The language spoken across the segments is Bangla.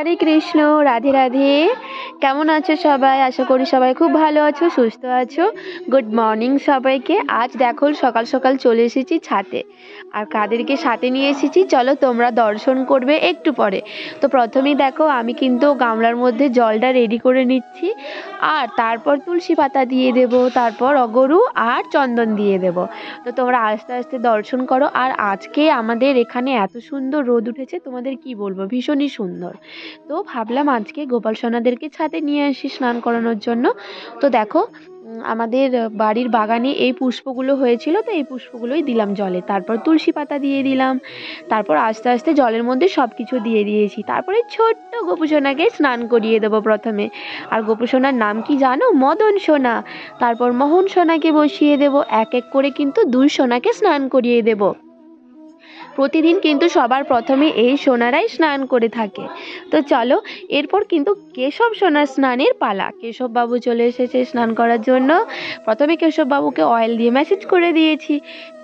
হরে কৃষ্ণ, রাধে রাধে। কেমন আছো সবাই? আশা করি সবাই খুব ভালো আছো, সুস্থ আছো। গুড মর্নিং সবাইকে। আজ দেখো সকাল সকাল চলে এসেছি ছাদে। আর কাদেরকে সাথে নিয়ে এসেছি চলো তোমরা দর্শন করবে একটু পরে। তো প্রথমেই দেখো আমি কিন্তু গামলার মধ্যে জলটা রেডি করে নিচ্ছি, আর তারপর তুলসী পাতা দিয়ে দেব, তারপর অগরু আর চন্দন দিয়ে দেব। তো তোমরা আস্তে আস্তে দর্শন করো। আর আজকে আমাদের এখানে এত সুন্দর রোদ উঠেছে, তোমাদের কি বলবো, ভীষণই সুন্দর। তো ভাবলাম আজকে গোপাল সোনাদেরকে ছাদে নিয়ে আসি স্নান করানোর জন্য। তো দেখো আমাদের বাড়ির বাগানে এই পুষ্পগুলো হয়েছিল, তো এই পুষ্পগুলোই দিলাম জলে, তারপর তুলসী পাতা দিয়ে দিলাম, তারপর আস্তে আস্তে জলের মধ্যে সব কিছু দিয়ে দিয়েছি। তারপরে ছোট্ট গোপু সোনাকে স্নান করিয়ে দেবো প্রথমে। আর গোপু সোনার নাম কি জানো? মদন সোনা। তারপর মোহন সোনাকে বসিয়ে দেবো, এক এক করে কিন্তু দুই সোনাকে স্নান করিয়ে দেবো। প্রতিদিন কিন্তু সবার প্রথমে এই সোনারাই স্নান করে থাকে। তো চলো, এরপর কিন্তু কেশব সোনার স্নানের পালা। কেশব বাবু চলে এসেছে স্নান করার জন্য। প্রথমে কেশব বাবুকে অয়েল দিয়ে ম্যাসেজ করে দিয়েছি,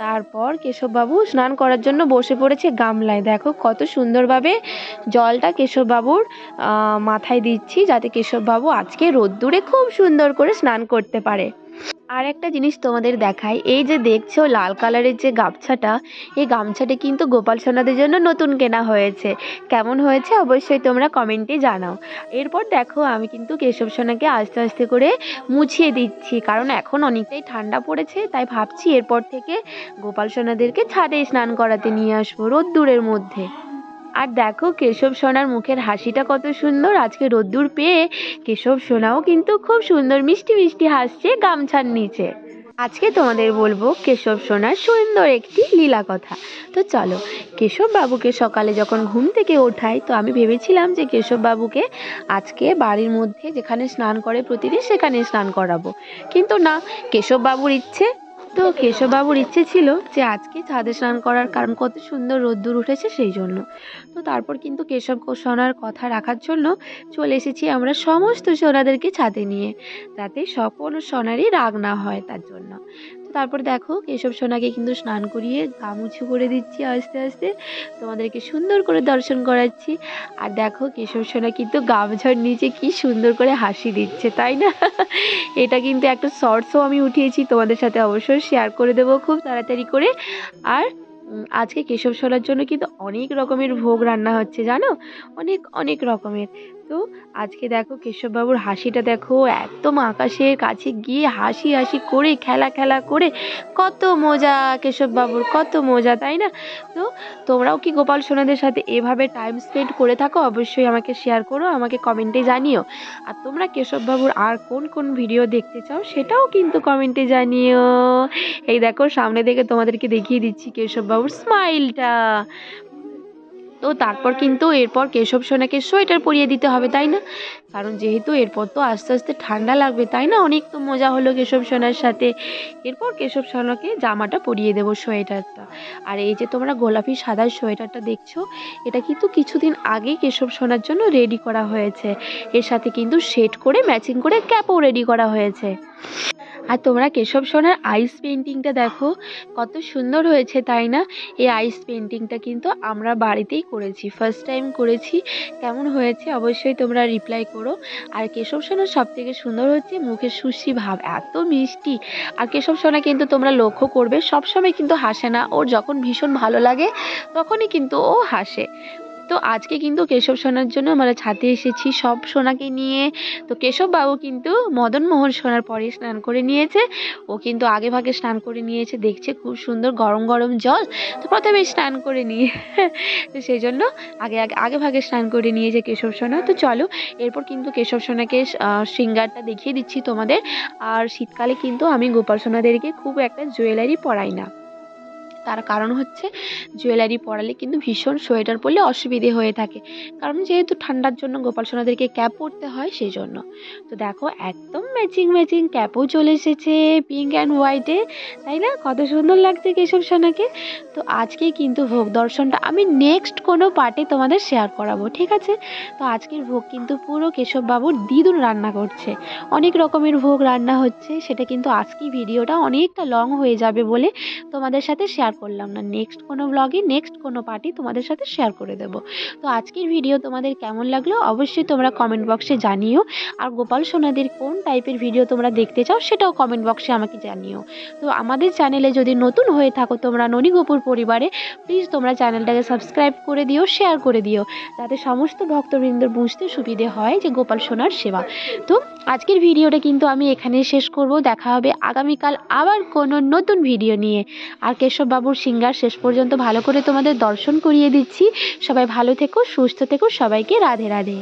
তারপর কেশব বাবু স্নান করার জন্য বসে পড়েছে গামলায়। দেখো কত সুন্দরভাবে জলটা কেশব বাবুর মাথায় দিচ্ছি, যাতে কেশব বাবু আজকে রোদ্দুরে খুব সুন্দর করে স্নান করতে পারে। আর একটা জিনিস তোমাদের দেখাই, এই যে দেখছো লাল কালারের যে গামছাটা, এই গামছাটা কিন্তু গোপাল সোনাদের জন্য নতুন কেনা হয়েছে। কেমন হয়েছে অবশ্যই তোমরা কমেন্টে জানাও। এরপর দেখো আমি কিন্তু কেশব সোনাকে আস্তে আস্তে করে মুছিয়ে দিচ্ছি, কারণ এখন অনেকটাই ঠান্ডা পড়েছে, তাই ভাবছি এরপর থেকে গোপাল সোনাদেরকে ছাদে স্নান করাতে নিয়ে আসবো রোদ্দুরের মধ্যে। আর দেখো কেশব সোনার মুখের হাসিটা কত সুন্দর। আজকে রোদ্দুর পেয়ে কেশব সোনাও কিন্তু খুব সুন্দর মিষ্টি মিষ্টি হাসছে গামছার নিচে। আজকে তোমাদের বলবো কেশব সোনার সুন্দর একটি লীলা কথা। তো চলো, কেশব বাবুকে সকালে যখন ঘুম থেকে ওঠাই, তো আমি ভেবেছিলাম যে কেশব বাবুকে আজকে বাড়ির মধ্যে যেখানে স্নান করে প্রতিদিন সেখানে স্নান করাবো, কিন্তু না, কেশব বাবুর ইচ্ছে। তো কেশববাবুর ইচ্ছে ছিল যে আজকে ছাদে স্নান করার, কারণ কত সুন্দর রোদ্দুর উঠেছে সেই জন্য। তো তারপর কিন্তু কেশব সোনার কথা রাখার জন্য চলে এসেছি আমরা সমস্ত সোনাদেরকে ছাদে নিয়ে, যাতে সকল সোনারই রাগ না হয় তার জন্য। তো তারপর দেখো কেশব সোনাকে কিন্তু স্নান করিয়ে গা মুছু করে দিচ্ছি আস্তে আস্তে, তোমাদেরকে সুন্দর করে দর্শন করাচ্ছি। আর দেখো কেশব সোনা কিন্তু গামছার নিচে কি সুন্দর করে হাসি দিচ্ছে, তাই না? এটা কিন্তু একটা শর্টসও আমি উঠিয়েছি, তোমাদের সাথে অবশ্যই শেয়ার করে দেবো খুব তাড়াতাড়ি করে। আর আজকে কেশব সোনার জন্য কিন্তু অনেক রকমের ভোগ রান্না হচ্ছে, জানো, অনেক অনেক রকমের। তো আজকে দেখো কেশববাবুর হাসিটা দেখো, একদম আকাশের কাছে গিয়ে হাসি হাসি করে খেলা খেলা করে, কত মজা কেশববাবুর, কত মজা, তাই না? তো তোমরাও কি গোপাল সোনাদের সাথে এভাবে টাইম স্পেন্ড করে থাকো? অবশ্যই আমাকে শেয়ার করো, আমাকে কমেন্টে জানিও। আর তোমরা কেশববাবুর আর কোন কোন ভিডিও দেখতে চাও সেটাও কিন্তু কমেন্টে জানিও। এই দেখো সামনে থেকে তোমাদেরকে দেখিয়ে দিচ্ছি কেশববাবুর স্মাইলটা। তো তারপর কিন্তু এরপর কেশব সোনাকে সোয়েটার পরিয়ে দিতে হবে, তাই না? কারণ যেহেতু এরপর তো আস্তে আস্তে ঠান্ডা লাগবে, তাই না? অনেক তো মজা হলো কেশব সোনার সাথে। এরপর কেশব সোনাকে জামাটা পরিয়ে দেবো, সোয়েটারটা। আর এই যে তোমরা গোলাপি সাদা সোয়েটারটা দেখছো, এটা কিন্তু কিছুদিন আগে কেশব সোনার জন্য রেডি করা হয়েছে। এর সাথে কিন্তু সেট করে ম্যাচিং করে ক্যাপও রেডি করা হয়েছে। আর তোমরা কেশব সোনার আইস পেন্টিংটা দেখো, কত সুন্দর হয়েছে, তাই না? এই আইস পেন্টিংটা কিন্তু আমরা বাড়িতেই করেছি, ফার্স্ট টাইম করেছি। কেমন হয়েছে অবশ্যই তোমরা রিপ্লাই করো। আর কেশব সোনার সব থেকে সুন্দর হচ্ছে মুখের সুশ্রী ভাব, এত মিষ্টি। আর কেশব সোনা কিন্তু তোমরা লক্ষ্য করবে সবসময় কিন্তু হাসে না, ওর যখন ভীষণ ভালো লাগে তখনই কিন্তু ও হাসে। তো আজকে কিন্তু কেশব সোনার জন্য আমরা ছাদে এসেছি সব সোনাকে নিয়ে। তো কেশব বাবু কিন্তু মদন মোহন সোনার পরে স্নান করে নিয়েছে, ও কিন্তু আগে ভাগে স্নান করে নিয়েছে, দেখছে খুব সুন্দর গরম গরম জল, তো প্রথমে স্নান করে নিয়ে তো সেই জন্য আগে আগে আগে ভাগে স্নান করে নিয়েছে কেশব সোনা। তো চলো, এরপর কিন্তু কেশব সোনাকে শৃঙ্গারটা দেখিয়ে দিচ্ছি তোমাদের। আর শীতকালে কিন্তু আমি গোপাল সোনাদেরকে খুব একটা জুয়েলারি পরাই না, তার কারণ হচ্ছে জুয়েলারি পরালে কিন্তু ভীষণ সোয়েটার পরলে অসুবিধে হয়ে থাকে, কারণ যেহেতু ঠান্ডার জন্য গোপাল সোনাদেরকে ক্যাপ পরতে হয় সেই জন্য। তো দেখো একদম ম্যাচিং ম্যাচিং ক্যাপও চলে এসেছে পিঙ্ক অ্যান্ড হোয়াইটে, তাই না? কত সুন্দর লাগছে কেশব সোনাকে। তো আজকে কিন্তু ভোগ দর্শনটা আমি নেক্সট কোনো পার্টে তোমাদের শেয়ার করাবো, ঠিক আছে? তো আজকের ভোগ কিন্তু পুরো কেশব বাবুর দিদুন রান্না করছে, অনেক রকমের ভোগ রান্না হচ্ছে, সেটা কিন্তু আজকে ভিডিওটা অনেকটা লং হয়ে যাবে বলে তোমাদের সাথে শেয়ার করলাম না, নেক্সট কোনো ব্লগে নেক্সট কোনো পার্টি তোমাদের সাথে শেয়ার করে দেবো। তো আজকের ভিডিও তোমাদের কেমন লাগলো অবশ্যই তোমরা কমেন্ট বক্সে জানিও। আর গোপাল সোনাদের কোন টাইপের ভিডিও তোমরা দেখতে চাও সেটাও কমেন্ট বক্সে আমাকে জানিও। তো আমাদের চ্যানেলে যদি নতুন হয়ে থাকো তোমরা ননী গোপুর পরিবারে, প্লিজ তোমরা চ্যানেলটাকে সাবস্ক্রাইব করে দিও, শেয়ার করে দিও, যাতে সমস্ত ভক্তবৃন্দর বুঝতে সুবিধে হয় যে গোপাল সোনার সেবা। তো আজকের ভিডিওটা কিন্তু আমি এখানে শেষ করব। দেখা হবে আগামীকাল আবার কোনো নতুন ভিডিও নিয়ে। আর কেশববাবুর সিঙ্গার শেষ পর্যন্ত ভালো করে তোমাদের দর্শন করিয়ে দিচ্ছি। সবাই ভালো থেকো, সুস্থ থেকো, সবাইকে রাধে রাধে।